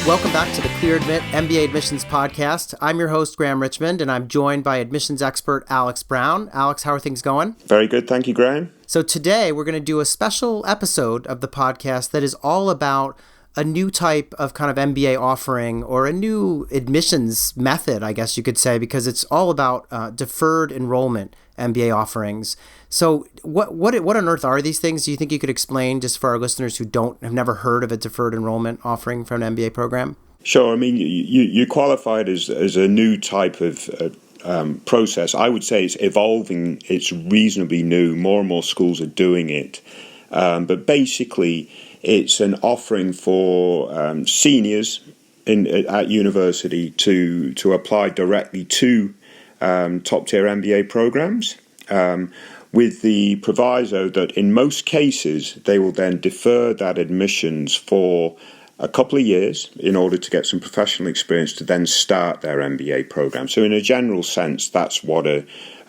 Welcome back to the Clear Admit MBA Admissions Podcast. I'm your host, Graham Richmond, and I'm joined by admissions expert Alex Brown. Alex, how are things going? Very good. Thank you, Graham. So today we're going to do a special episode of the podcast that is all about a new type of kind of MBA offering, or a new admissions method, I guess you could say, because it's all about deferred enrollment MBA offerings. So what on earth are these things? Do you think you could explain just for our listeners who have never heard of a deferred enrollment offering from an MBA program? Sure. I mean, you qualified as a new type of process. I would say it's evolving. It's reasonably new. More and more schools are doing it. But basically, it's an offering for seniors at university to apply directly to top-tier MBA programs, with the proviso that in most cases they will then defer that admissions for a couple of years in order to get some professional experience to then start their MBA program. So in a general sense, that's what a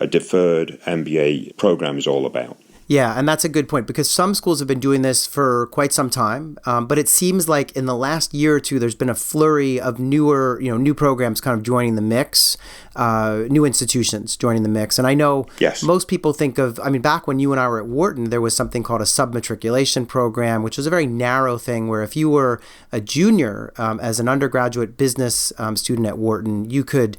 deferred MBA program is all about. Yeah, and that's a good point, because some schools have been doing this for quite some time, but it seems like in the last year or two, there's been a flurry of new programs kind of joining the mix, new institutions joining the mix. And I know Most people think of, back when you and I were at Wharton, there was something called a submatriculation program, which was a very narrow thing where if you were a junior as an undergraduate business student at Wharton, you could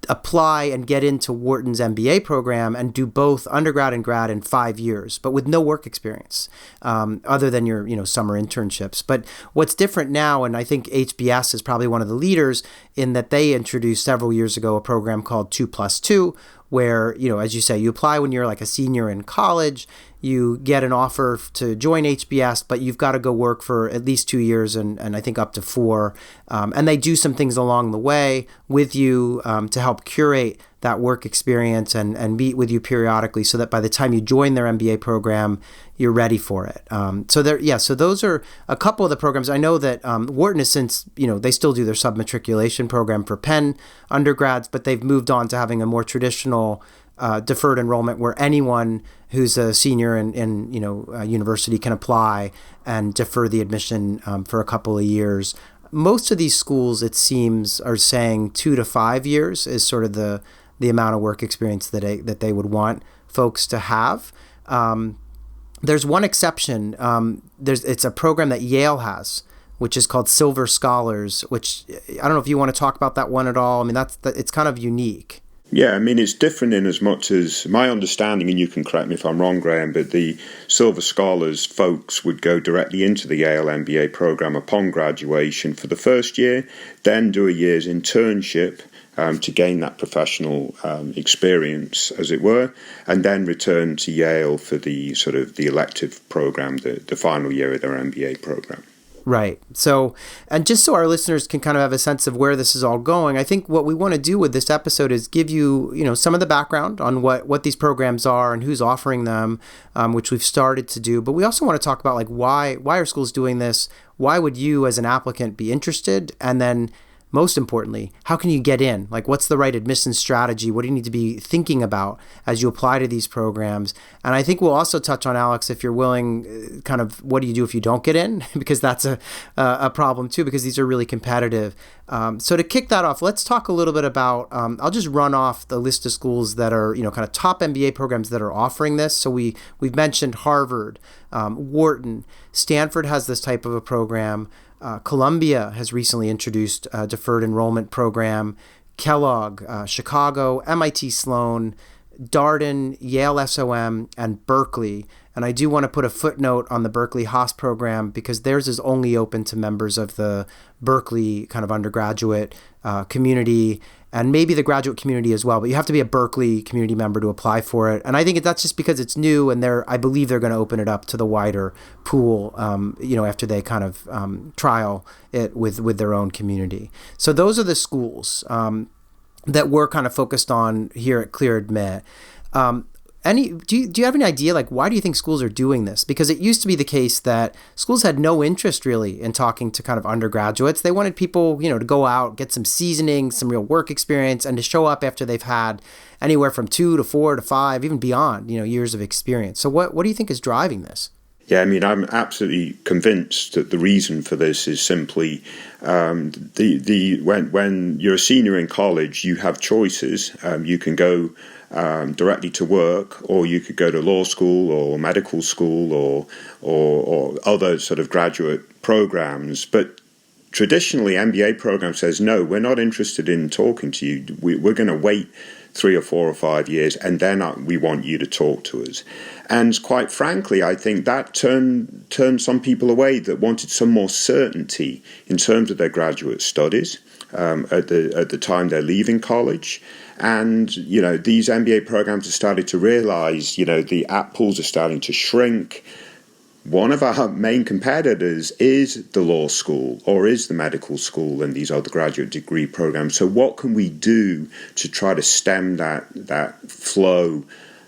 apply and get into Wharton's MBA program and do both undergrad and grad in 5 years, but with no work experience other than your summer internships. But what's different now, and I think HBS is probably one of the leaders in that, they introduced several years ago a program called 2+2, where, as you say, you apply when you're like a senior in college, you get an offer to join HBS, but you've got to go work for at least 2 years and I think up to 4. And they do some things along the way with you to help curate that work experience and meet with you periodically so that by the time you join their MBA program, you're ready for it. So those are a couple of the programs. I know that Wharton has since, they still do their submatriculation program for Penn undergrads, but they've moved on to having a more traditional deferred enrollment where anyone who's a senior in university can apply and defer the admission for a couple of years. Most of these schools, it seems, are saying 2 to 5 years is sort of the amount of work experience that they would want folks to have. There's one exception. It's a program that Yale has, which is called Silver Scholars, which I don't know if you want to talk about that one at all. It's kind of unique. Yeah, it's different in as much as my understanding, and you can correct me if I'm wrong, Graham, but the Silver Scholars folks would go directly into the Yale MBA program upon graduation for the first year, then do a year's internship to gain that professional experience, as it were, and then return to Yale for the sort of the elective program, the final year of their MBA program. Right. So, and just so our listeners can kind of have a sense of where this is all going, I think what we want to do with this episode is give you, some of the background on what these programs are and who's offering them, which we've started to do. But we also want to talk about why are schools doing this? Why would you as an applicant be interested? And then most importantly, how can you get in? What's the right admissions strategy? What do you need to be thinking about as you apply to these programs? And I think we'll also touch on, Alex, if you're willing, kind of what do you do if you don't get in? Because that's a problem too, because these are really competitive. So to kick that off, let's talk a little bit about, I'll just run off the list of schools that are, kind of top MBA programs that are offering this. So we've mentioned Harvard, Wharton, Stanford has this type of a program. Columbia has recently introduced a deferred enrollment program. Kellogg, Chicago, MIT Sloan, Darden, Yale SOM, and Berkeley. And I do want to put a footnote on the Berkeley Haas program because theirs is only open to members of the Berkeley kind of undergraduate community and maybe the graduate community as well. But you have to be a Berkeley community member to apply for it. And I think that's just because it's new and I believe they're going to open it up to the wider pool, after they kind of trial it with their own community. So those are the schools that we're kind of focused on here at Clear Admit. Do you have any idea, why do you think schools are doing this? Because it used to be the case that schools had no interest really in talking to kind of undergraduates. They wanted people, to go out, get some seasoning, some real work experience, and to show up after they've had anywhere from 2 to 4 to 5, even beyond, years of experience. So what do you think is driving this? Yeah, I mean, I'm absolutely convinced that the reason for this is simply when you're a senior in college, you have choices. You can go directly to work, or you could go to law school or medical school or other sort of graduate programs. But traditionally, MBA program says, no, we're not interested in talking to you. We're going to wait 3 or 4 or 5 years, and then we want you to talk to us. And quite frankly, I think that turned some people away that wanted some more certainty in terms of their graduate studies at the time they're leaving college. And, these MBA programs have started to realize, the app pools are starting to shrink. One of our main competitors is the law school or is the medical school and these other graduate degree programs. So what can we do to try to stem that flow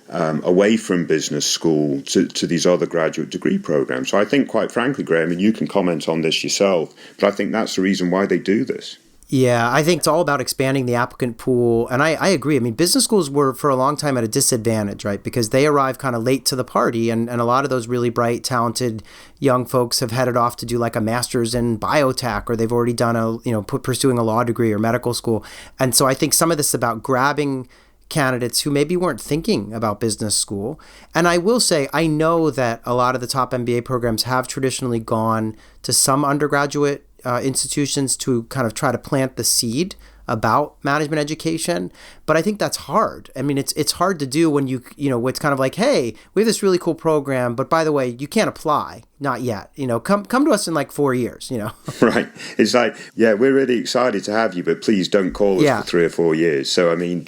away from business school to these other graduate degree programs? So I think, quite frankly, Graham, and you can comment on this yourself, but I think that's the reason why they do this. Yeah, I think it's all about expanding the applicant pool. And I agree. I mean, business schools were for a long time at a disadvantage, right? Because they arrive kind of late to the party. And a lot of those really bright, talented young folks have headed off to do like a master's in biotech, or they've already done pursuing a law degree or medical school. And so I think some of this is about grabbing candidates who maybe weren't thinking about business school. And I will say, I know that a lot of the top MBA programs have traditionally gone to some undergraduate institutions to kind of try to plant the seed about management education. But I think that's hard. I mean, it's hard to do when it's kind of like, hey, we have this really cool program, but by the way, you can't apply. Not yet. Come to us in like 4 years, Right. It's like, yeah, we're really excited to have you, but please don't call us for 3 or 4 years. So, I mean,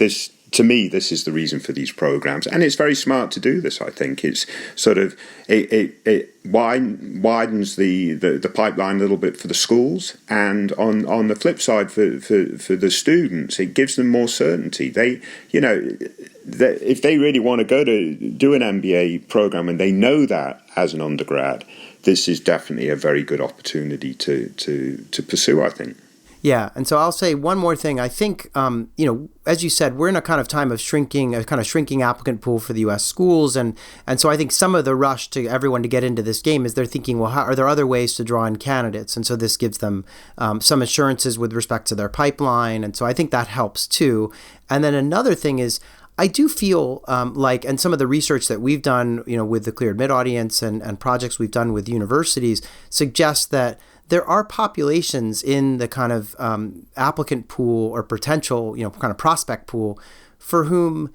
to me, this is the reason for these programs, and it's very smart to do this. I think it's sort of it widens the pipeline a little bit for the schools, and on the flip side for the students, it gives them more certainty. They if they really want to go to do an MBA program and they know that as an undergrad, this is definitely a very good opportunity to pursue, I think. Yeah. And so I'll say one more thing. I think, as you said, we're in a kind of time of shrinking applicant pool for the U.S. schools. And so I think some of the rush to everyone to get into this game is they're thinking, well, are there other ways to draw in candidates? And so this gives them some assurances with respect to their pipeline. And so I think that helps too. And then another thing is, I do feel and some of the research that we've done, with the Cleared Mid audience and projects we've done with universities suggests that there are populations in the kind of applicant pool or potential, kind of prospect pool for whom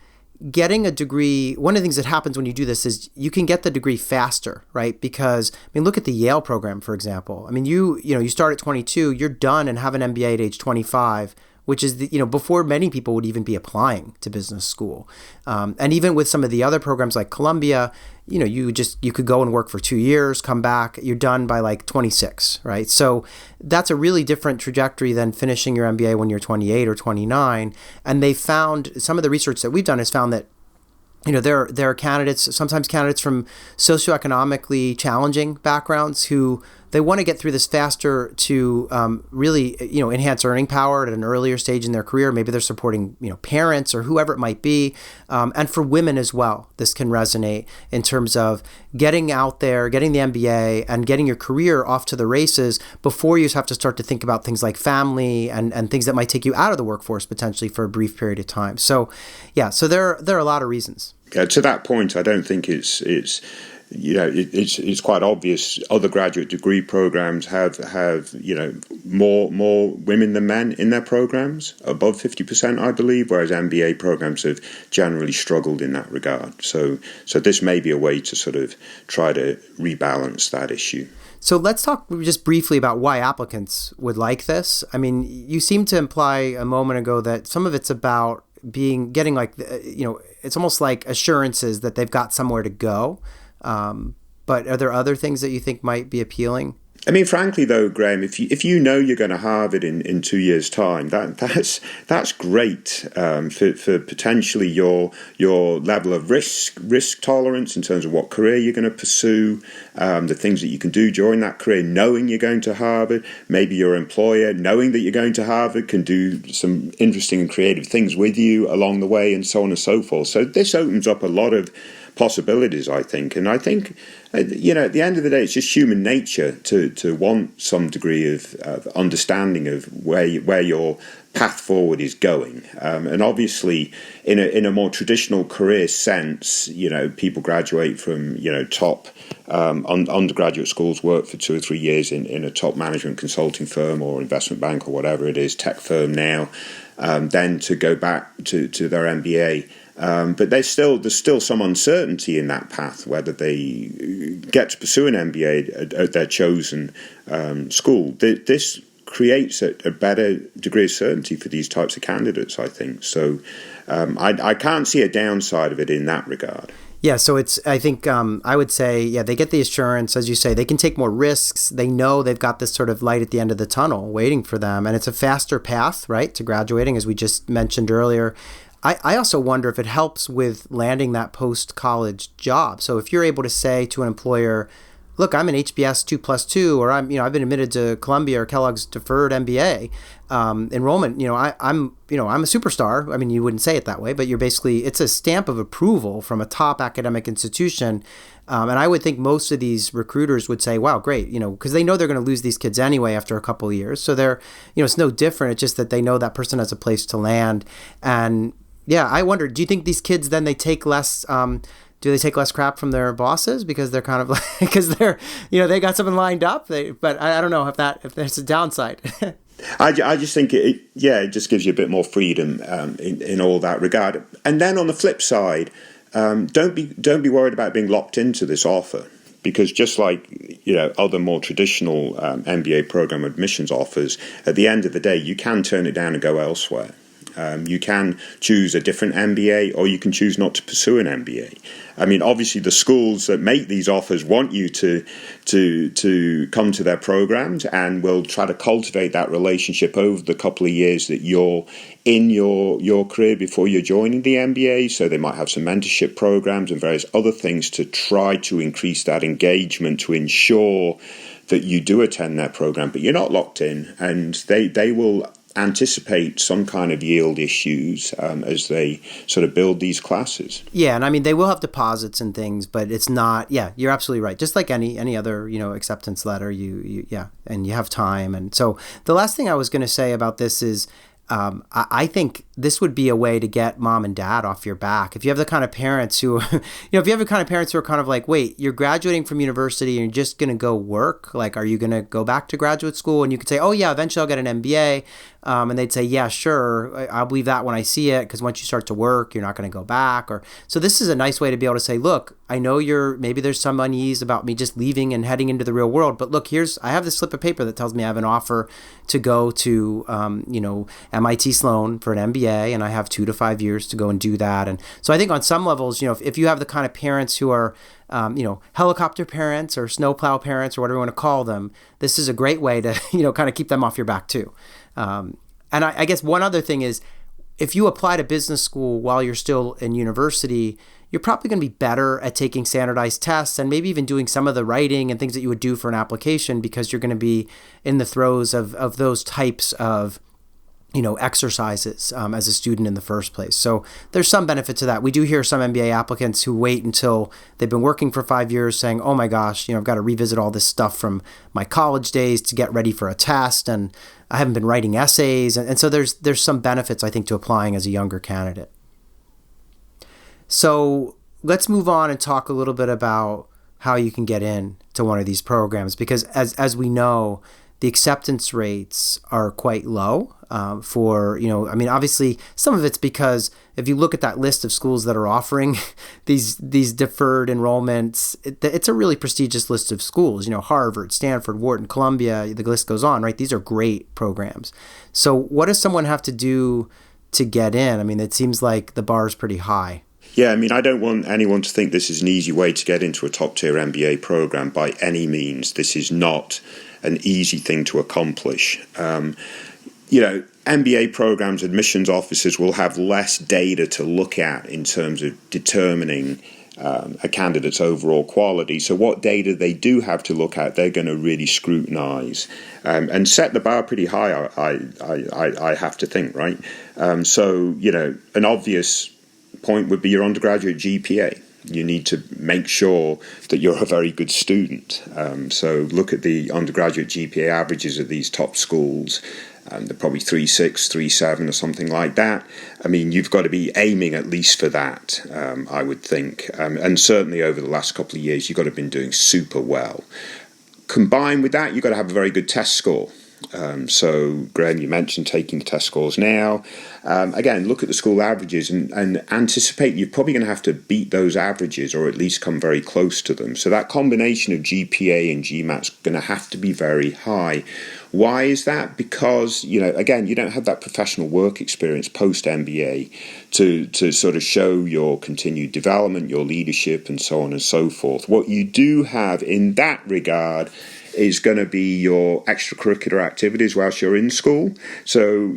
getting a degree, one of the things that happens when you do this is you can get the degree faster, right? Because, look at the Yale program, for example. You start at 22, you're done and have an MBA at age 25, which is before many people would even be applying to business school. And even with some of the other programs like Columbia, you could go and work for 2 years, come back, you're done by like 26, right? So that's a really different trajectory than finishing your MBA when you're 28 or 29. And they found, some of the research that we've done has found that there are sometimes candidates from socioeconomically challenging backgrounds who they want to get through this faster to really, enhance earning power at an earlier stage in their career. Maybe they're supporting, parents or whoever it might be. And for women as well, this can resonate in terms of getting out there, getting the MBA and getting your career off to the races before you have to start to think about things like family and things that might take you out of the workforce potentially for a brief period of time. So, yeah, so there are a lot of reasons. To that point, I don't think it's quite obvious. Other graduate degree programs have more women than men in their programs, above 50%, I believe, whereas MBA programs have generally struggled in that regard. So this may be a way to sort of try to rebalance that issue. So let's talk just briefly about why applicants would like this. You seem to imply a moment ago that some of it's about getting it's almost like assurances that they've got somewhere to go. But are there other things that you think might be appealing? Frankly, though, Graham, if you know you're going to Harvard in 2 years' time, that's great for potentially your level of risk tolerance in terms of what career you're going to pursue, the things that you can do during that career, knowing you're going to Harvard. Maybe your employer, knowing that you're going to Harvard, can do some interesting and creative things with you along the way, and so on and so forth. So this opens up a lot of possibilities, I think. And I think, at the end of the day, it's just human nature to want some degree of understanding of where your path forward is going. And obviously, in a more traditional career sense, people graduate from, top undergraduate schools, work for 2 or 3 years in a top management consulting firm or investment bank or whatever it is, tech firm now, then to go back to their MBA. But there's still some uncertainty in that path, whether they get to pursue an MBA at their chosen school. This creates a better degree of certainty for these types of candidates, I think. So I can't see a downside of it in that regard. Yeah, so I think I would say, they get the assurance, as you say, they can take more risks. They know they've got this sort of light at the end of the tunnel waiting for them. And it's a faster path, right, to graduating, as we just mentioned earlier. I also wonder if it helps with landing that post-college job. So if you're able to say to an employer, look, I'm an HBS 2+2, or I've been admitted to Columbia or Kellogg's deferred MBA enrollment. I'm a superstar. I mean, you wouldn't say it that way, but it's a stamp of approval from a top academic institution. And I would think most of these recruiters would say, wow, great, because they know they're going to lose these kids anyway after a couple of years. So they're, it's no different. It's just that they know that person has a place to land. And yeah, I wonder, do you think these kids then they take less, do they take less crap from their bosses because they're kind of like, because they're, they got something lined up? But I don't know if there's a downside. I just think it just gives you a bit more freedom in all that regard. And then on the flip side, don't be worried about being locked into this offer, because just like other more traditional MBA program admissions offers, at the end of the day, you can turn it down and go elsewhere. You can choose a different MBA, or you can choose not to pursue an MBA. I mean, obviously, the schools that make these offers want you to come to their programs, and will try to cultivate that relationship over the couple of years that you're in your career before you're joining the MBA. So they might have some mentorship programs and various other things to try to increase that engagement, to ensure that you do attend their program, but you're not locked in, and they will anticipate some kind of yield issues as they sort of build these classes. Yeah, and I mean, they will have deposits and things, but it's not, you're absolutely right. Just like any other, acceptance letter, you and you have time. And so the last thing I was going to say about this is, I think this would be a way to get mom and dad off your back. If you have the kind of parents who, if you have the kind of parents who are kind of like, wait, you're graduating from university and you're just going to go work? Like, are you going to go back to graduate school? And you could say, oh yeah, eventually I'll get an MBA. And they'd say, yeah, sure. I'll believe that when I see it, because once you start to work, you're not going to go back. So this is a nice way to be able to say, look, I know maybe there's some unease about me just leaving and heading into the real world, but look, I have this slip of paper that tells me I have an offer to go to, MIT Sloan for an MBA, and I have 2 to 5 years to go and do that. And so I think on some levels, if you have the kind of parents who are, helicopter parents or snowplow parents or whatever you want to call them, this is a great way to, kind of keep them off your back too. And I guess one other thing is, if you apply to business school while you're still in university, you're probably going to be better at taking standardized tests and maybe even doing some of the writing and things that you would do for an application, because you're going to be in the throes of those types of exercises as a student in the first place. So there's some benefit to that. We do hear some MBA applicants who wait until they've been working for 5 years saying, oh my gosh, I've got to revisit all this stuff from my college days to get ready for a test, and I haven't been writing essays. And so there's some benefits, I think, to applying as a younger candidate. So let's move on and talk a little bit about how you can get in to one of these programs, because as we know, the acceptance rates are quite low for, obviously some of it's because if you look at that list of schools that are offering these deferred enrollments, it's a really prestigious list of schools, Harvard, Stanford, Wharton, Columbia, the list goes on, right? These are great programs. So what does someone have to do to get in? I mean, it seems like the bar is pretty high. Yeah, I mean, I don't want anyone to think this is an easy way to get into a top-tier MBA program by any means. This is not an easy thing to accomplish. MBA programs, admissions officers will have less data to look at in terms of determining a candidate's overall quality. So what data they do have to look at, they're going to really scrutinize and set the bar pretty high, I have to think, right? So, an obvious point would be your undergraduate GPA. You need to make sure that you're a very good student. So look at the undergraduate GPA averages of these top schools. They're probably 3.6, 3.7 or something like that. I mean, you've got to be aiming at least for that, I would think. And certainly over the last couple of years, you've got to have been doing super well. Combined with that, you've got to have a very good test score. So, Graham, you mentioned taking test scores now. Again, look at the school averages and anticipate you're probably going to have to beat those averages or at least come very close to them. So that combination of GPA and GMAT is going to have to be very high. Why is that? Because, again, you don't have that professional work experience post-MBA to sort of show your continued development, your leadership, and so on and so forth. What you do have in that regard is going to be your extracurricular activities whilst you're in school. So,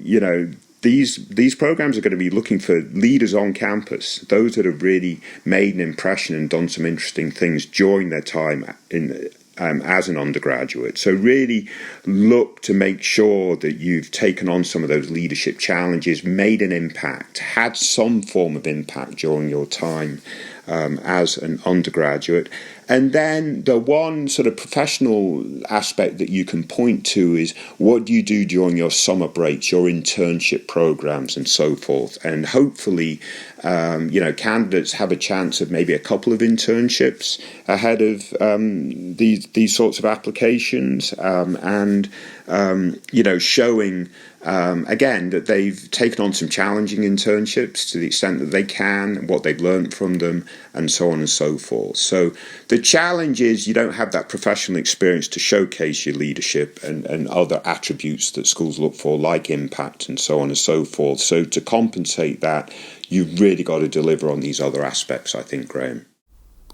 these programs are going to be looking for leaders on campus, those that have really made an impression and done some interesting things during their time as an undergraduate. So really look to make sure that you've taken on some of those leadership challenges, made an impact, had some form of impact during your time as an undergraduate. And then the one sort of professional aspect that you can point to is what do you do during your summer breaks, your internship programs and so forth. And hopefully, candidates have a chance of maybe a couple of internships ahead of these sorts of applications showing again, that they've taken on some challenging internships to the extent that they can, what they've learned from them, and so on and so forth. So the challenge is you don't have that professional experience to showcase your leadership and other attributes that schools look for, like impact and so on and so forth. So to compensate that, you've really got to deliver on these other aspects, I think, Graham.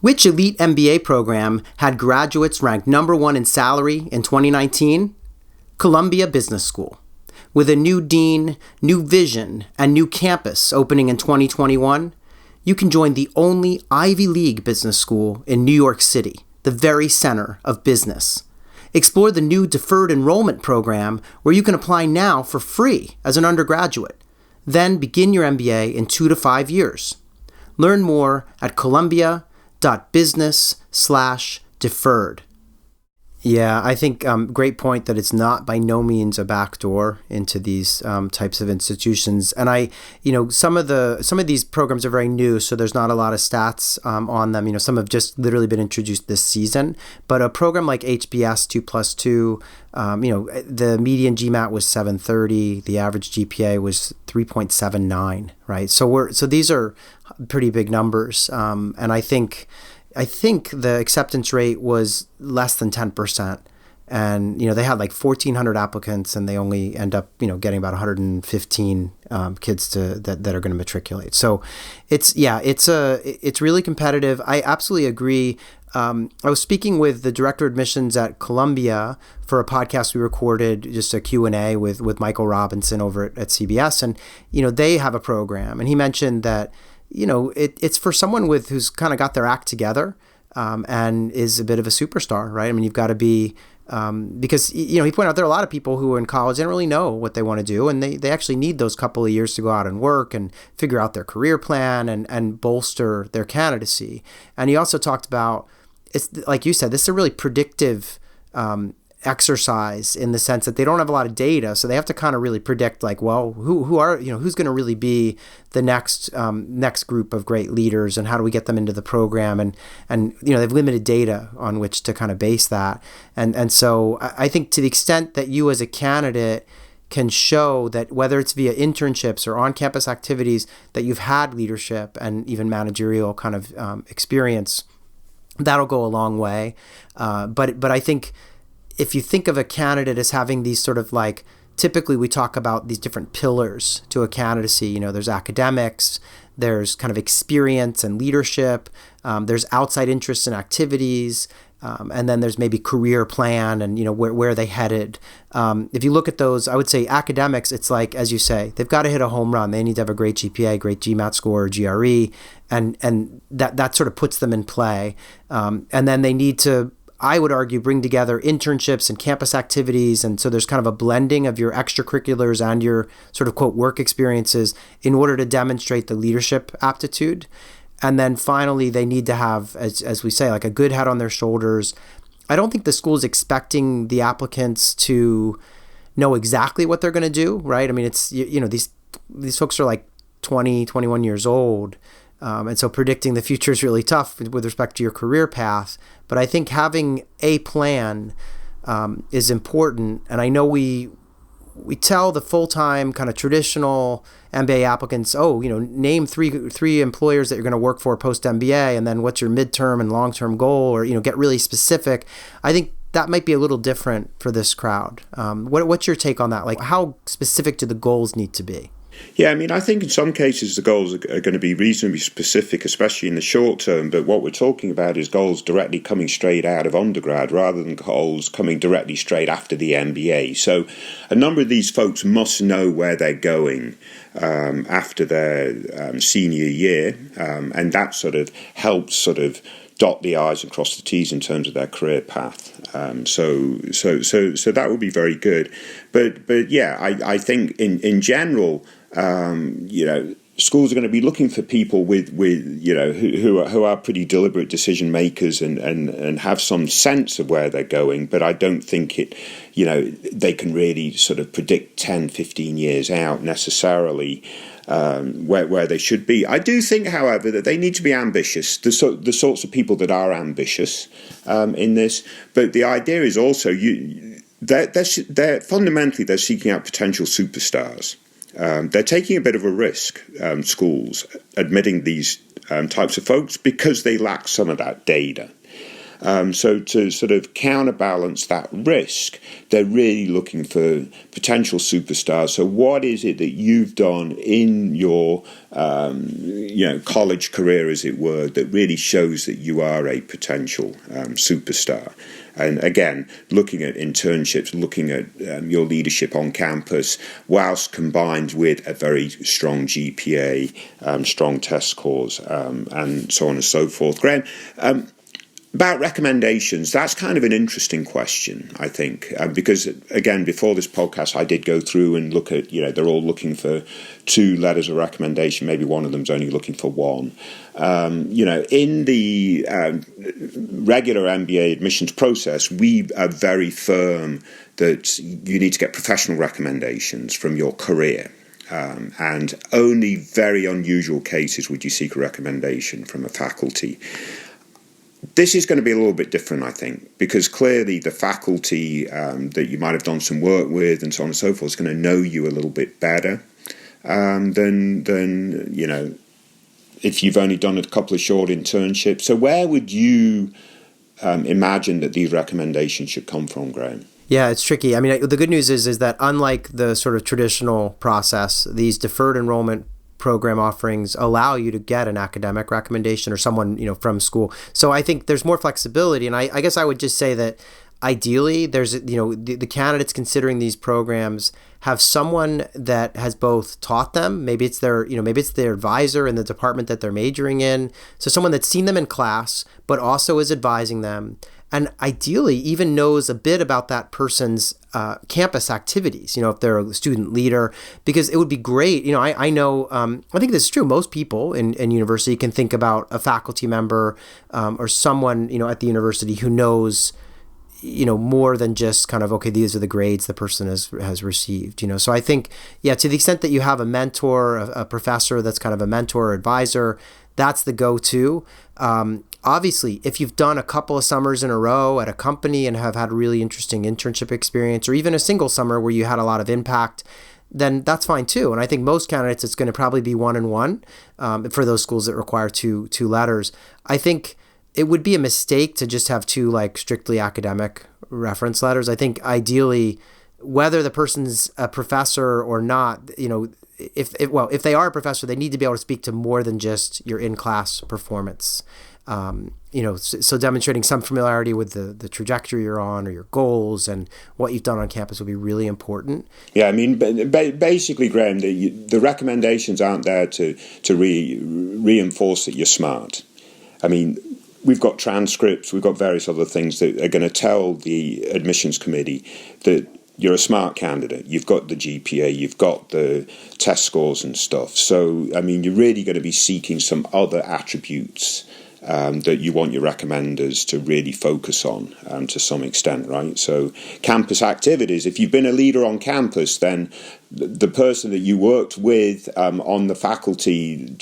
Which elite MBA program had graduates ranked number one in salary in 2019? Columbia Business School. With a new dean, new vision, and new campus opening in 2021, you can join the only Ivy League business school in New York City, the very center of business. Explore the new Deferred Enrollment program where you can apply now for free as an undergraduate. Then begin your MBA in 2 to 5 years. Learn more at columbia.business/deferred. Yeah, I think great point that it's not by no means a backdoor into these types of institutions. And some of these programs are very new, so there's not a lot of stats on them. Some have just literally been introduced this season. But a program like HBS 2+2, the median GMAT was 730, the average GPA was 3.79, right? So these are pretty big numbers, and I think the acceptance rate was less than 10%. And, they had like 1,400 applicants and they only end up, getting about 115 kids that are going to matriculate. So it's really competitive. I absolutely agree. I was speaking with the director of admissions at Columbia for a podcast we recorded, just a Q&A with Michael Robinson over at CBS. And, they have a program. And he mentioned that, it's for someone who's kind of got their act together and is a bit of a superstar, right? I mean, you've got to be, because, he pointed out there are a lot of people who are in college, they don't really know what they want to do. And they actually need those couple of years to go out and work and figure out their career plan and bolster their candidacy. And he also talked about, it's like you said, this is a really predictive exercise in the sense that they don't have a lot of data, so they have to kind of really predict, like, well, who's going to really be the next group of great leaders, and how do we get them into the program, and they have limited data on which to kind of base that, and so I think to the extent that you as a candidate can show that whether it's via internships or on-campus activities that you've had leadership and even managerial kind of experience, that'll go a long way. But I think if you think of a candidate as having these sort of like, typically we talk about these different pillars to a candidacy. There's academics, there's kind of experience and leadership, there's outside interests and activities, and then there's maybe career plan and, where are they headed. If you look at those, I would say academics, it's like, as you say, they've got to hit a home run. They need to have a great GPA, great GMAT score, or GRE, and that sort of puts them in play. And then they need to, I would argue, bring together internships and campus activities. And so there's kind of a blending of your extracurriculars and your sort of, quote, work experiences in order to demonstrate the leadership aptitude. And then finally, they need to have, as we say, like a good head on their shoulders. I don't think the school is expecting the applicants to know exactly what they're going to do, right? I mean, it's, these folks are like 20, 21 years old. And so predicting the future is really tough with respect to your career path. But I think having a plan is important. And I know we tell the full-time kind of traditional MBA applicants, name three employers that you're going to work for post-MBA, and then what's your midterm and long-term goal, or, get really specific. I think that might be a little different for this crowd. What's your take on that? Like, how specific do the goals need to be? Yeah, I mean, I think in some cases the goals are going to be reasonably specific, especially in the short term. But what we're talking about is goals directly coming straight out of undergrad rather than goals coming directly straight after the MBA. So a number of these folks must know where they're going after their senior year. And that sort of helps dot the I's and cross the T's in terms of their career path. So that would be very good. But yeah, I think in general, schools are going to be looking for people with who are pretty deliberate decision makers and have some sense of where they're going. But I don't think they can really sort of predict 10, 15 years out necessarily. Where they should be. I do think, however, that they need to be ambitious, the sorts of people that are ambitious in this. But the idea is also they're fundamentally they're seeking out potential superstars. They're taking a bit of a risk, schools, admitting these types of folks because they lack some of that data. So to sort of counterbalance that risk, they're really looking for potential superstars. So what is it that you've done in your college career, as it were, that really shows that you are a potential superstar? And again, looking at internships, looking at your leadership on campus, whilst combined with a very strong GPA, strong test scores, and so on and so forth. Graham, about recommendations, that's kind of an interesting question, I think, because, again, before this podcast, I did go through and look at, they're all looking for 2 letters of recommendation. Maybe one of them's only looking for 1. In the regular MBA admissions process, we are very firm that you need to get professional recommendations from your career. And only very unusual cases would you seek a recommendation from a faculty. This is going to be a little bit different, I think, because clearly the faculty that you might have done some work with and so on and so forth is going to know you a little bit better than if you've only done a couple of short internships. So where would you imagine that these recommendations should come from, Graham? Yeah, it's tricky. I mean, the good news is that unlike the sort of traditional process, these deferred enrollment program offerings allow you to get an academic recommendation or someone, from school. So I think there's more flexibility. And I guess I would just say that ideally there's, the candidates considering these programs have someone that has both taught them. Maybe it's their advisor in the department that they're majoring in. So someone that's seen them in class, but also is advising them. And ideally even knows a bit about that person's campus activities, if they're a student leader, because it would be great. I know, I think this is true. Most people in university can think about a faculty member or someone, at the university who knows, more than just kind of, okay, these are the grades the person has received, So I think, to the extent that you have a mentor, a professor that's kind of a mentor or advisor, that's the go-to. Obviously, if you've done a couple of summers in a row at a company and have had a really interesting internship experience, or even a single summer where you had a lot of impact, then that's fine too. And I think most candidates, it's going to probably be 1 and 1 for those schools that require two letters. I think it would be a mistake to just have 2 like strictly academic reference letters. I think ideally, whether the person's a professor or not, if they are a professor, they need to be able to speak to more than just your in-class performance. So demonstrating some familiarity with the trajectory you're on or your goals and what you've done on campus would be really important. Yeah, I mean, basically, Graham, the recommendations aren't there to reinforce that you're smart. I mean, we've got transcripts, we've got various other things that are going to tell the admissions committee that you're a smart candidate. You've got the GPA, you've got the test scores and stuff. So, I mean, you're really going to be seeking some other attributes that you want your recommenders to really focus on to some extent, right? So campus activities, if you've been a leader on campus, then the person that you worked with on the faculty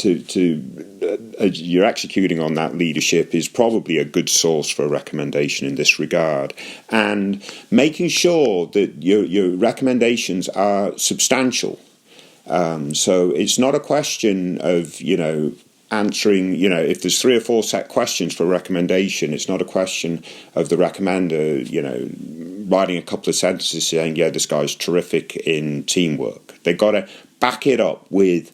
you're executing on that leadership is probably a good source for a recommendation in this regard. And making sure that your recommendations are substantial. So it's not a question of, answering, if there's 3 or 4 set questions for a recommendation, it's not a question of the recommender, writing a couple of sentences saying, yeah, this guy's terrific in teamwork. They've got to back it up with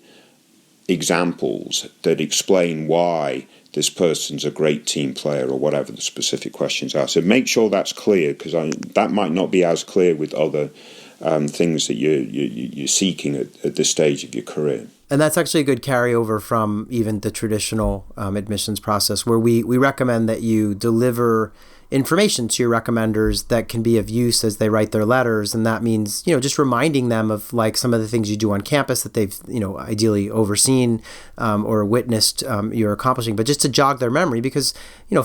examples that explain why this person's a great team player or whatever the specific questions are. So make sure that's clear, because that might not be as clear with other things that you're seeking at this stage of your career. And that's actually a good carryover from even the traditional admissions process, where we recommend that you deliver information to your recommenders that can be of use as they write their letters. And that means, just reminding them of like some of the things you do on campus that they've, ideally overseen or witnessed you're accomplishing, but just to jog their memory, because,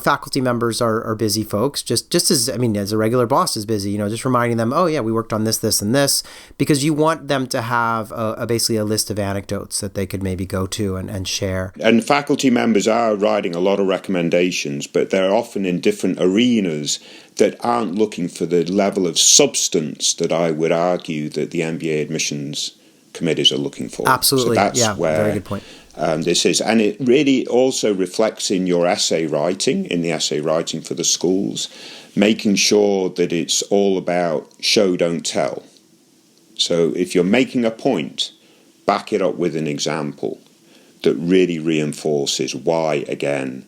faculty members are busy folks, just as a regular boss is busy, just reminding them, oh yeah, we worked on this, this, and this, because you want them to have basically a list of anecdotes that they could maybe go to and share. And faculty members are writing a lot of recommendations, but they're often in different arenas that aren't looking for the level of substance that I would argue that the MBA admissions committees are looking for. Absolutely. So that's where very good point. This is. And it really also reflects in your essay writing, for the schools, making sure that it's all about show, don't tell. So if you're making a point, back it up with an example that really reinforces why, again,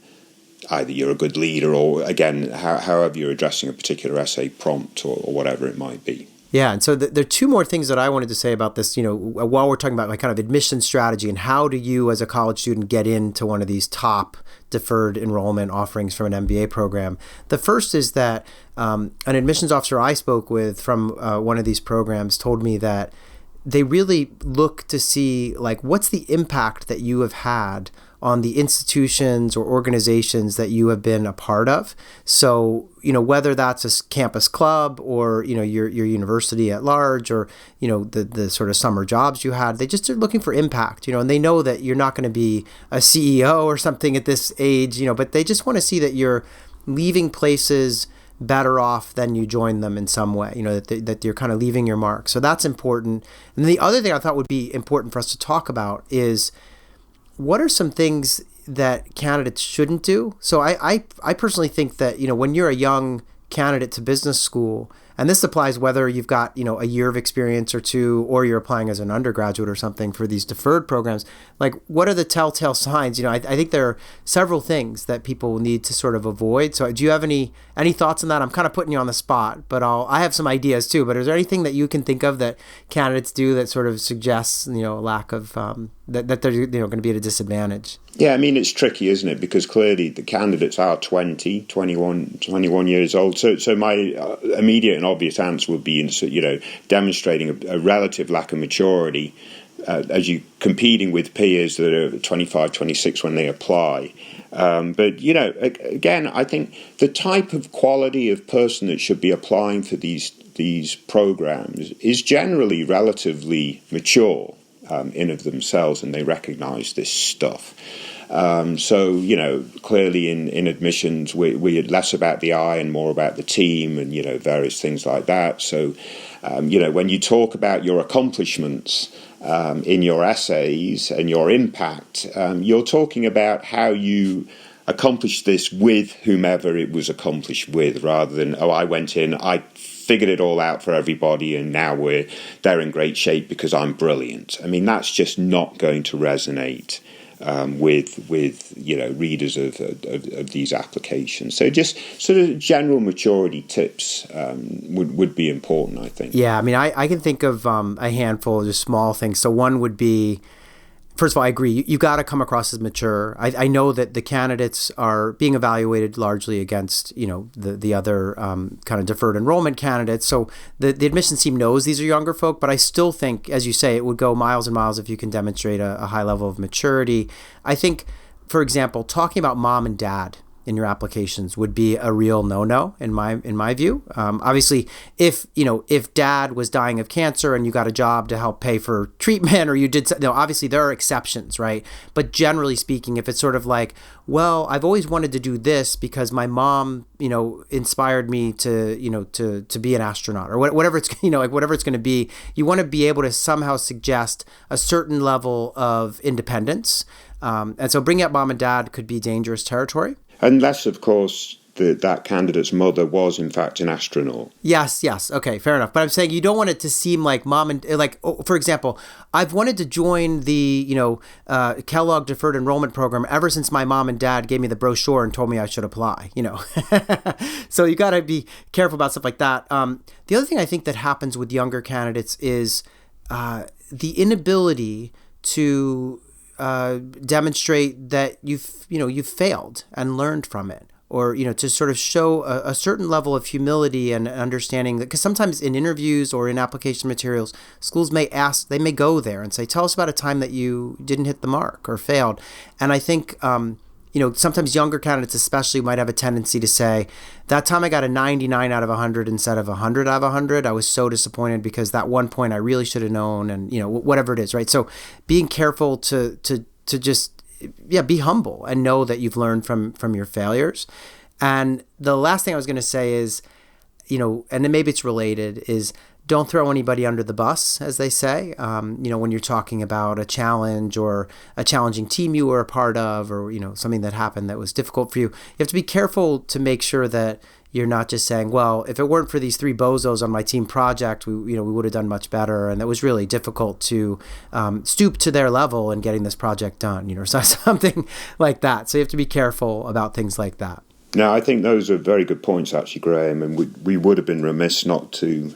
either you're a good leader or, again, however you're addressing a particular essay prompt or whatever it might be. Yeah, and so there are 2 more things that I wanted to say about this, while we're talking about like kind of admission strategy and how do you as a college student get into one of these top deferred enrollment offerings from an MBA program. The first is that an admissions officer I spoke with from one of these programs told me that they really look to see like what's the impact that you have had on the institutions or organizations that you have been a part of. So, whether that's a campus club or, your university at large or, the sort of summer jobs you had, they just are looking for impact, and they know that you're not going to be a CEO or something at this age, but they just want to see that you're leaving places better off than you joined them in some way, that you're kind of leaving your mark. So that's important. And the other thing I thought would be important for us to talk about is what are some things that candidates shouldn't do? So I personally think that, when you're a young candidate to business school, and this applies whether you've got, a year of experience or 2, or you're applying as an undergraduate or something for these deferred programs, like what are the telltale signs? I think there are several things that people need to sort of avoid. So do you have any thoughts on that? I'm kind of putting you on the spot, but I have some ideas too, but is there anything that you can think of that candidates do that sort of suggests, a lack of, that they're, going to be at a disadvantage? Yeah, it's tricky, isn't it? Because clearly the candidates are 21 years old. So my immediate and obvious answer would be, demonstrating a relative lack of maturity as you competing with peers that are 25, 26 when they apply. But, again, I think the type of quality of person that should be applying for these programs is generally relatively mature in of themselves, and they recognize this stuff. So, clearly in admissions, we're less about the I and more about the team and, various things like that. So, when you talk about your accomplishments in your essays and your impact, you're talking about how you accomplished this with whomever it was accomplished with, rather than, I went in, I figured it all out for everybody and now they're in great shape because I'm brilliant. That's just not going to resonate with readers of these applications. So just sort of general maturity tips would be important, I think. Yeah, I can think of a handful of just small things. So one would be First of all, I agree. You got to come across as mature. I know that the candidates are being evaluated largely against, the other kind of deferred enrollment candidates. So the admissions team knows these are younger folk, but I still think, as you say, it would go miles and miles if you can demonstrate a high level of maturity. I think, for example, talking about mom and dad in your applications would be a real no-no in my view. Obviously, if dad was dying of cancer and you got a job to help pay for treatment, or you did, obviously there are exceptions, right? But generally speaking, if it's sort of like, well, I've always wanted to do this because my mom, inspired me to be an astronaut, or whatever it's, whatever it's going to be, you want to be able to somehow suggest a certain level of independence. And so bringing up mom and dad could be dangerous territory. Unless, of course, that candidate's mother was, in fact, an astronaut. Yes. Okay, fair enough. But I'm saying you don't want it to seem like mom and, for example, I've wanted to join the, Kellogg Deferred Enrollment Program ever since my mom and dad gave me the brochure and told me I should apply, So you got to be careful about stuff like that. The other thing I think that happens with younger candidates is the inability to demonstrate that you've failed and learned from it, or to sort of show a certain level of humility and understanding that, because sometimes in interviews or in application materials, schools may go there and say, tell us about a time that you didn't hit the mark or failed. And I think sometimes younger candidates especially might have a tendency to say, that time I got a 99 out of 100 instead of 100 out of 100. I was so disappointed because that one point I really should have known, and whatever it is, right? So being careful to just be humble and know that you've learned from your failures. And the last thing I was going to say is, and then maybe it's related, is don't throw anybody under the bus, as they say. When you're talking about a challenge or a challenging team you were a part of, or, something that happened that was difficult for you, you have to be careful to make sure that you're not just saying, well, if it weren't for these three bozos on my team project, we would have done much better. And it was really difficult to stoop to their level in getting this project done, so something like that. So you have to be careful about things like that. No, I think those are very good points, actually, Graham, and we would have been remiss not to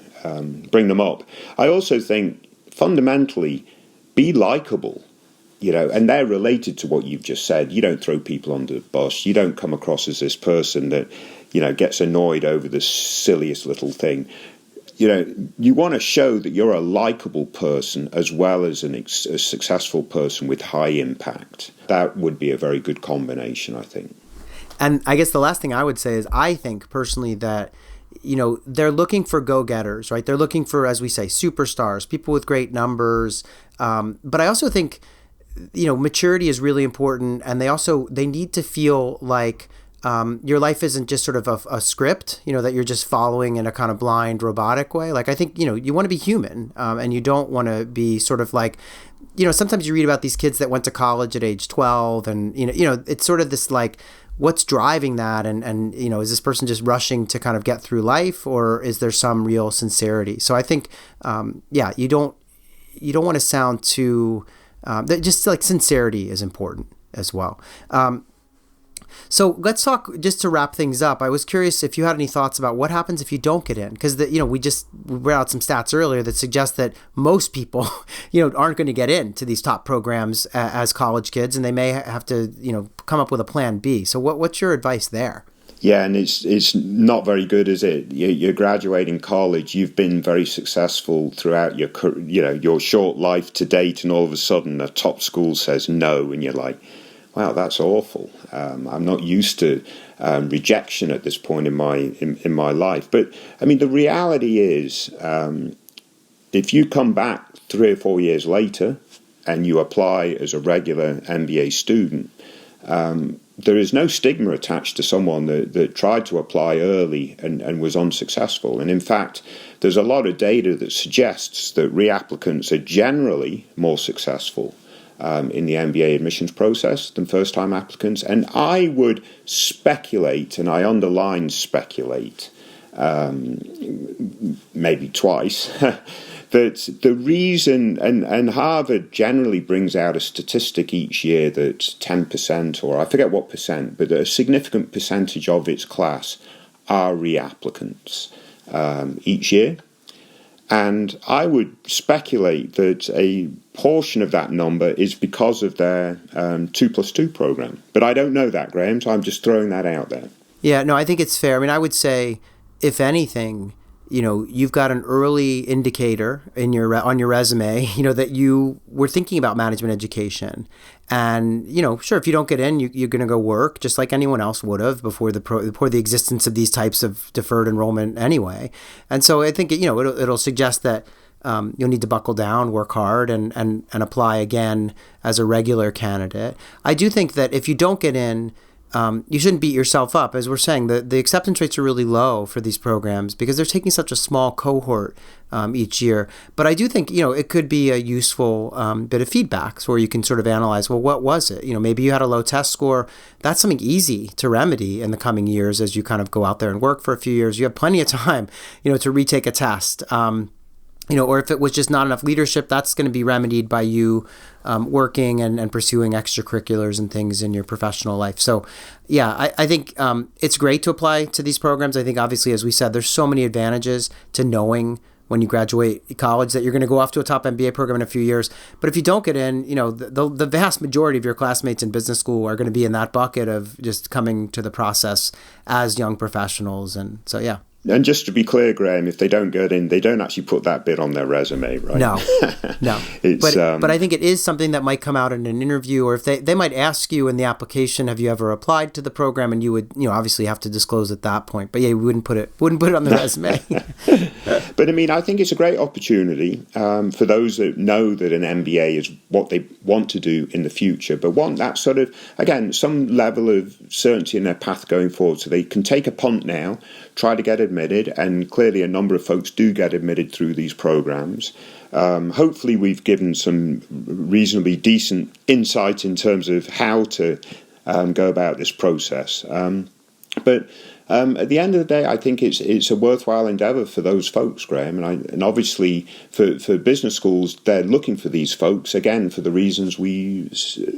bring them up. I also think, fundamentally, be likable, and they're related to what you've just said. You don't throw people under the bus. You don't come across as this person that, gets annoyed over the silliest little thing. You want to show that you're a likable person as well as a successful person with high impact. That would be a very good combination, I think. And I guess the last thing I would say is, I think personally that, they're looking for go-getters, right? They're looking for, as we say, superstars, people with great numbers. But I also think, maturity is really important. And they need to feel like your life isn't just sort of a script, that you're just following in a kind of blind robotic way. Like, I think, you want to be human, and you don't want to be sort of like, sometimes you read about these kids that went to college at age 12 and, it's sort of this like, what's driving that? And is this person just rushing to kind of get through life, or is there some real sincerity? So I think, you don't want to sound too, just like sincerity is important as well. So let's talk, just to wrap things up. I was curious if you had any thoughts about what happens if you don't get in, because we read out some stats earlier that suggest that most people, aren't going to get into these top programs as college kids, and they may have to, come up with a plan B. So what's your advice there? Yeah, and it's not very good, is it? You're graduating college. You've been very successful throughout your short life to date, and all of a sudden a top school says no, and you're like, wow, that's awful. I'm not used to rejection at this point in my life. But I mean, the reality is, if you come back 3 or 4 years later and you apply as a regular MBA student, there is no stigma attached to someone that tried to apply early and was unsuccessful. And in fact, there's a lot of data that suggests that reapplicants are generally more successful in the MBA admissions process than first-time applicants. And I would speculate, and I underline speculate, maybe twice, that the reason, and Harvard generally brings out a statistic each year that 10%, or I forget what percent, but a significant percentage of its class are reapplicants each year. And I would speculate that a portion of that number is because of their 2+2 program. But I don't know that, Graham, so I'm just throwing that out there. Yeah, no, I think it's fair. I mean, I would say, if anything, you've got an early indicator on your resume, that you were thinking about management education. And, sure, if you don't get in, you're going to go work just like anyone else would have before the existence of these types of deferred enrollment anyway. And so I think, it'll suggest that you'll need to buckle down, work hard, and apply again as a regular candidate. I do think that if you don't get in, you shouldn't beat yourself up. As we're saying, the acceptance rates are really low for these programs because they're taking such a small cohort each year. But I do think, it could be a useful bit of feedback where you can sort of analyze, well, what was it? Maybe you had a low test score. That's something easy to remedy in the coming years as you kind of go out there and work for a few years. You have plenty of time, to retake a test. Or if it was just not enough leadership, that's going to be remedied by you working and pursuing extracurriculars and things in your professional life. So, yeah, I think it's great to apply to these programs. I think, obviously, as we said, there's so many advantages to knowing when you graduate college that you're going to go off to a top MBA program in a few years. But if you don't get in, the vast majority of your classmates in business school are going to be in that bucket of just coming to the process as young professionals. And so, yeah. And just to be clear, Graham, if they don't get in, they don't actually put that bit on their resume, right? No. But I think it is something that might come out in an interview, or if they might ask you in the application, have you ever applied to the program? And you would, obviously have to disclose at that point. But yeah, we wouldn't put it on the resume. But I mean, I think it's a great opportunity for those that know that an MBA is what they want to do in the future, but want that sort of, again, some level of certainty in their path going forward, so they can take a punt now, try to get admitted, and clearly a number of folks do get admitted through these programs. Hopefully we've given some reasonably decent insight in terms of how to go about this process. But at the end of the day, I think it's a worthwhile endeavour for those folks, Graham. And obviously for business schools, they're looking for these folks, again, for the reasons we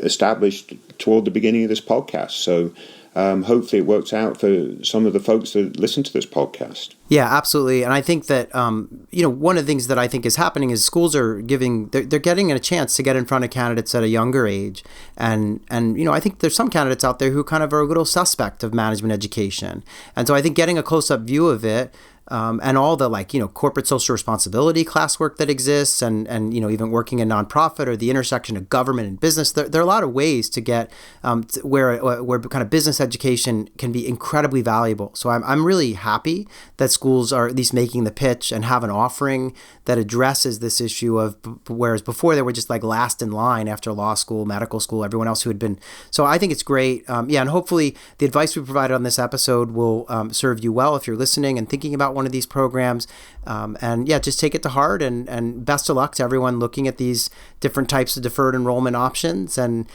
established toward the beginning of this podcast. So hopefully it works out for some of the folks that listen to this podcast. Yeah, absolutely. And I think that, one of the things that I think is happening is schools are they're getting a chance to get in front of candidates at a younger age. And I think there's some candidates out there who kind of are a little suspect of management education. And so I think getting a close-up view of it, and all the corporate social responsibility classwork that exists, and even working in nonprofit or the intersection of government and business, there are a lot of ways to get where kind of business education can be incredibly valuable. So I'm really happy that schools are at least making the pitch and have an offering that addresses this issue of, whereas before they were just like last in line after law school, medical school, everyone else who had been. So I think it's great. And hopefully the advice we provided on this episode will serve you well if you're listening and thinking about one of these programs. Just take it to heart, and best of luck to everyone looking at these different types of deferred enrollment options. And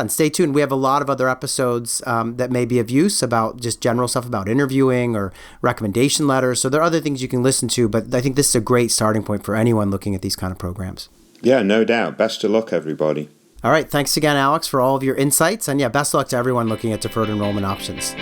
stay tuned. We have a lot of other episodes that may be of use about just general stuff about interviewing or recommendation letters. So there are other things you can listen to, but I think this is a great starting point for anyone looking at these kind of programs. Yeah, no doubt. Best of luck, everybody. All right. Thanks again, Alex, for all of your insights. And best of luck to everyone looking at deferred enrollment options.